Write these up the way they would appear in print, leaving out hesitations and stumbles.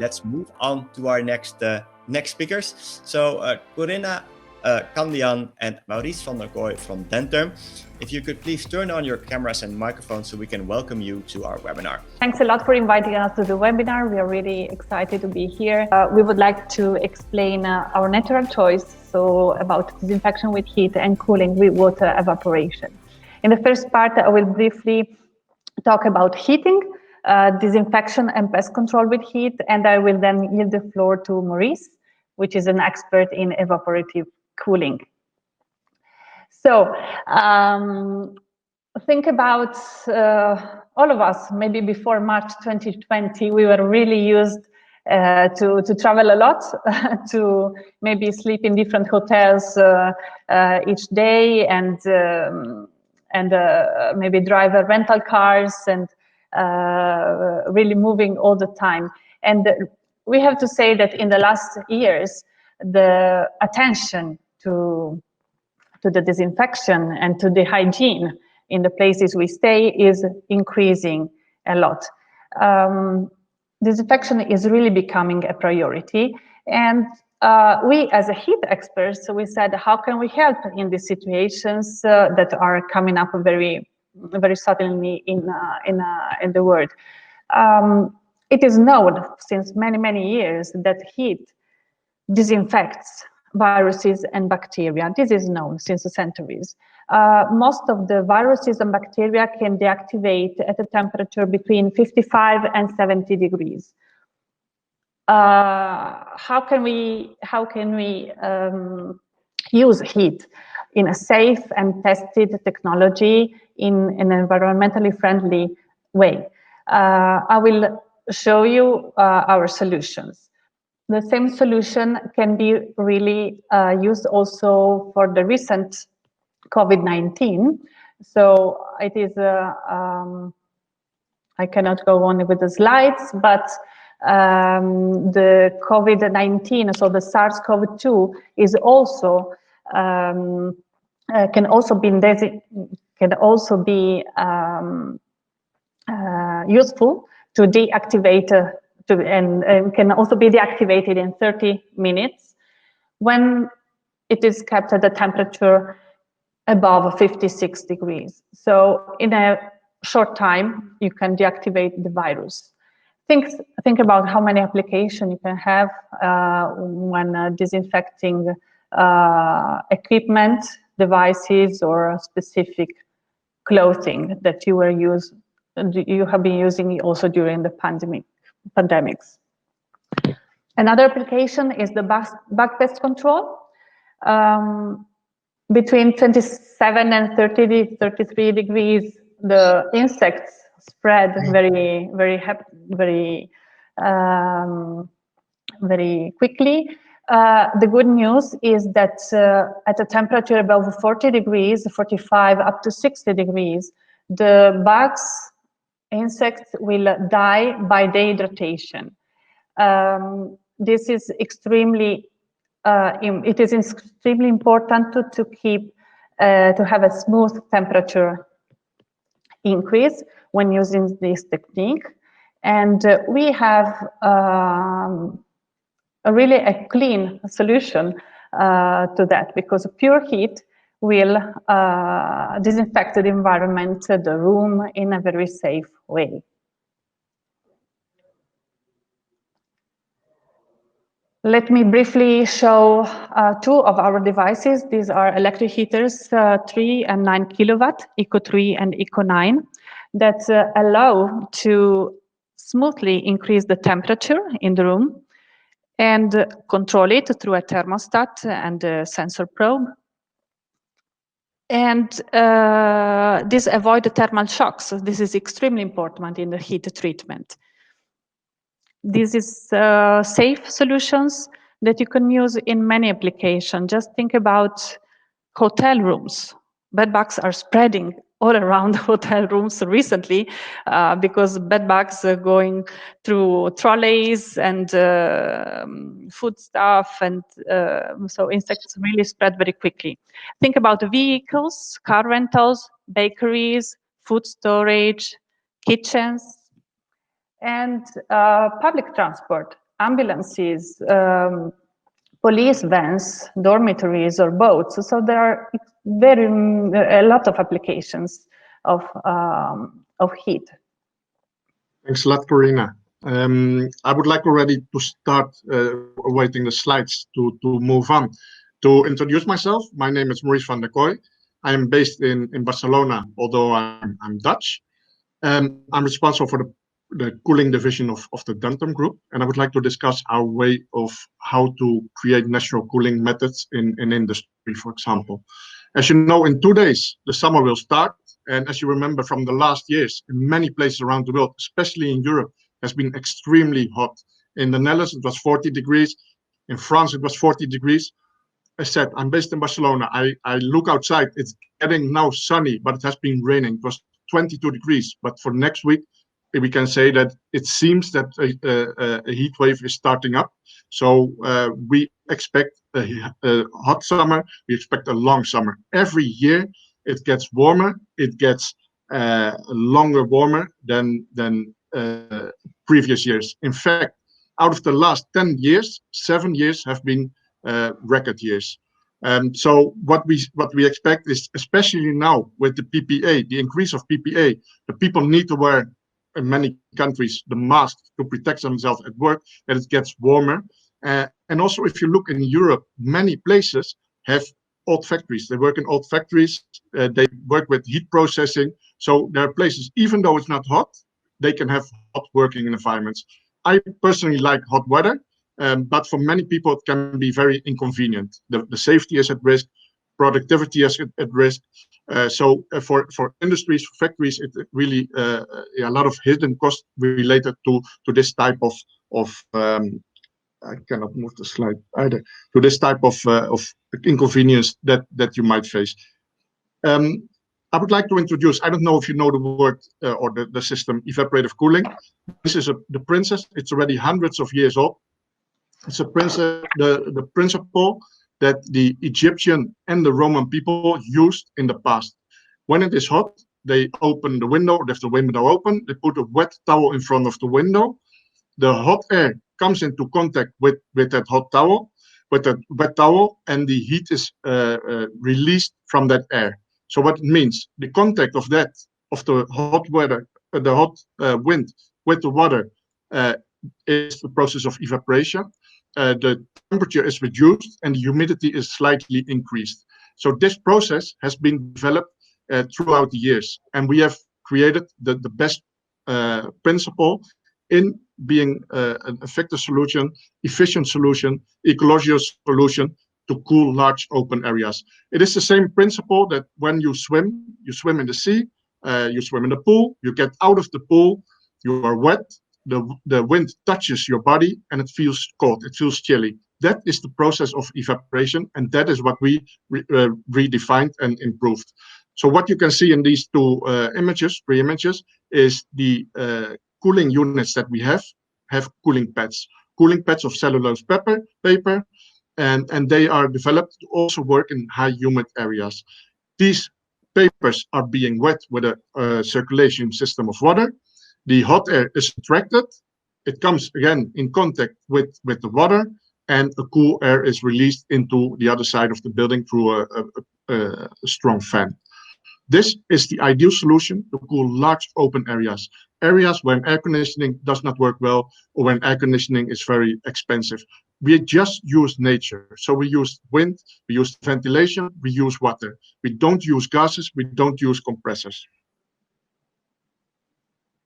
let's move on to our next speakers. So Corinna Candian and Maurice van der Kooi from Dantherm. If you could please turn on your cameras and microphones so we can welcome you to our webinar. Thanks a lot for inviting us to the webinar. We are really excited to be here. We would like to explain our natural choice, so about disinfection with heat and cooling with water evaporation. In the first part, I will briefly talk about heating, disinfection and pest control with heat, and I will then yield the floor to Maurice, which is an expert in evaporative cooling. So think about all of us, maybe before March 2020, we were really used to travel a lot, to maybe sleep in different hotels each day, and maybe drive rental cars, and really moving all the time. And we have to say that in the last years, the attention to the disinfection and to the hygiene in the places we stay is increasing a lot. Disinfection is really becoming a priority, and we as a heat experts, we said, how can we help in these situations that are coming up very suddenly in the world? It is known since many years that heat disinfects viruses and bacteria. This is known since the centuries. Most of the viruses and bacteria can deactivate at a temperature between 55 and 70 degrees. How can we use heat in a safe and tested technology in an environmentally friendly way? I will show you our solutions. The same solution can be really used also for the recent COVID-19. So it is, I cannot go on with the slides, but the COVID-19, so the SARS-CoV-2 is also can also be useful to deactivate. And can also be deactivated in 30 minutes when it is kept at a temperature above 56 degrees. So in a short time, you can deactivate the virus. Think about how many applications you can have when disinfecting equipment, devices, or specific clothing that you have been using also during the pandemics. Another application is the bug pest control. Between 27 and 33 degrees, the insects spread very quickly. The good news is that at a temperature above 40 degrees, 45 up to 60 degrees, the bugs, insects will die by dehydration. This is extremely important to keep to have a smooth temperature increase when using this technique, and we have really a clean solution to that, because pure heat will disinfect the environment, the room, in a very safe way. Let me briefly show two of our devices. These are electric heaters, 3 and 9 kilowatt, Eco 3 and Eco 9, that allow to smoothly increase the temperature in the room and control it through a thermostat and a sensor probe. And this avoid the thermal shocks. So this is extremely important in the heat treatment. This is safe solutions that you can use in many applications. Just think about hotel rooms. Bed bugs are spreading all around hotel rooms recently because bed bugs are going through trolleys and food stuff, and so insects really spread very quickly. Think about vehicles, car rentals, bakeries, food storage, kitchens, and public transport. ambulances, police vans, dormitories, or boats. So there are a lot of applications of heat. Thanks a lot, Corina. I would like already to start awaiting the slides to move on. To introduce myself, my name is Maurice van der Kooi. I am based in Barcelona, although I'm Dutch. I'm responsible for the cooling division of the Dantherm group, and I would like to discuss our way of how to create natural cooling methods in industry, for example. As you know, in 2 days, the summer will start. And as you remember from the last years, in many places around the world, especially in Europe, has been extremely hot. In the Netherlands, it was 40 degrees. In France, it was 40 degrees. I said, I'm based in Barcelona. I look outside. It's getting now sunny, but it has been raining. It was 22 degrees. But for next week, we can say that it seems that a heat wave is starting up. So we expect a hot summer. We expect a long summer. Every year, it gets warmer. It gets longer warmer than previous years. In fact, out of the last 10 years, 7 years have been record years. So what we expect is, especially now with the PPA, the increase of PPA, the people need to wear in many countries the mask to protect themselves at work, that it gets warmer. And also, if you look in Europe, many places have old factories. They work in old factories. They work with heat processing. So there are places, even though it's not hot, they can have hot working environments. I personally like hot weather, but for many people, it can be very inconvenient. The safety is at risk, productivity is at risk. So for industries, for factories, it really a lot of hidden costs related to this type of I cannot move the slide either, to this type of inconvenience that you might face. I would like to introduce, I don't know if you know the word or the system, evaporative cooling. This is the Princess. It's already hundreds of years old. It's a princess, the principle that the Egyptian and the Roman people used in the past. When it is hot, they open the window, they have the window open, they put a wet towel in front of the window. The hot air comes into contact with that hot towel, with that wet towel, and the heat is released from that air. So what it means, the contact of the hot weather, the hot wind with the water is the process of evaporation. The temperature is reduced and the humidity is slightly increased. So this process has been developed throughout the years, and we have created the best principle in being an effective solution, efficient solution, ecological solution to cool large open areas. It is the same principle that when you swim in the sea, you swim in the pool, you get out of the pool, you are wet, the wind touches your body and it feels cold, it feels chilly. That is the process of evaporation, and that is what we redefined and improved. So what you can see in these two three images, is the cooling units that we have cooling pads of cellulose paper, and they are developed to also work in high humid areas. These papers are being wet with a circulation system of water. The hot air is attracted. It comes again in contact with the water, and the cool air is released into the other side of the building through a strong fan. This is the ideal solution to cool large open areas where air conditioning does not work well, or when air conditioning is very expensive. We just use nature. So we use wind, we use ventilation, we use water. We don't use gases, we don't use compressors.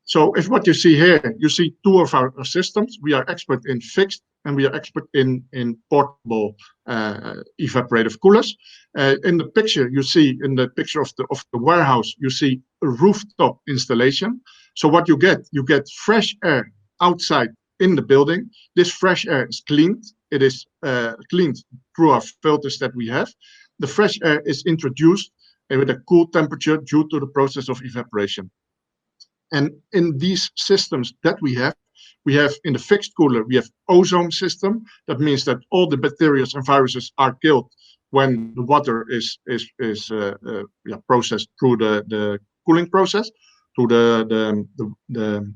So if what you see here, you see two of our systems. We are expert in fixed and we are expert in portable evaporative coolers. In the picture, you see in the picture of the warehouse, you see a rooftop installation. So what you get fresh air outside in the building. This fresh air is cleaned. It is cleaned through our filters that we have. The fresh air is introduced with a cool temperature due to the process of evaporation. And in these systems that we have in the fixed cooler, we have ozone system. That means that all the bacteria and viruses are killed when the water is processed through the cooling process, through the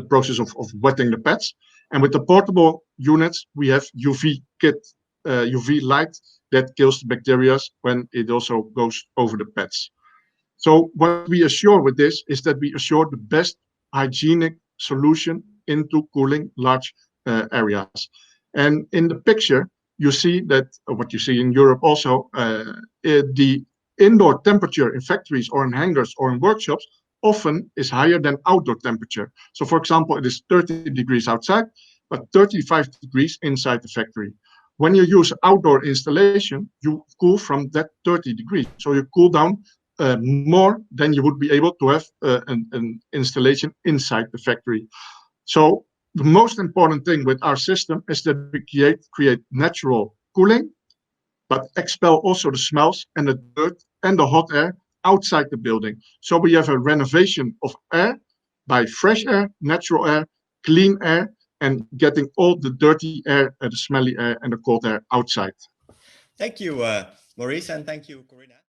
process of wetting the pads. And with the portable units, we have UV kit, UV light that kills the bacteria when it also goes over the pads. So what we assure with this is that we assure the best hygienic solution into cooling large areas. And in the picture, you see that what you see in Europe also, the indoor temperature in factories or in hangars or in workshops often is higher than outdoor temperature. So for example, it is 30 degrees outside, but 35 degrees inside the factory. When you use outdoor installation, you cool from that 30 degrees. So you cool down more than you would be able to have an installation inside the factory. So the most important thing with our system is that we create natural cooling, but expel also the smells and the dirt and the hot air outside the building. So we have a renovation of air by fresh air, natural air, clean air, and getting all the dirty air, the smelly air, and the cold air outside. Thank you, Maurice, and thank you, Corinna.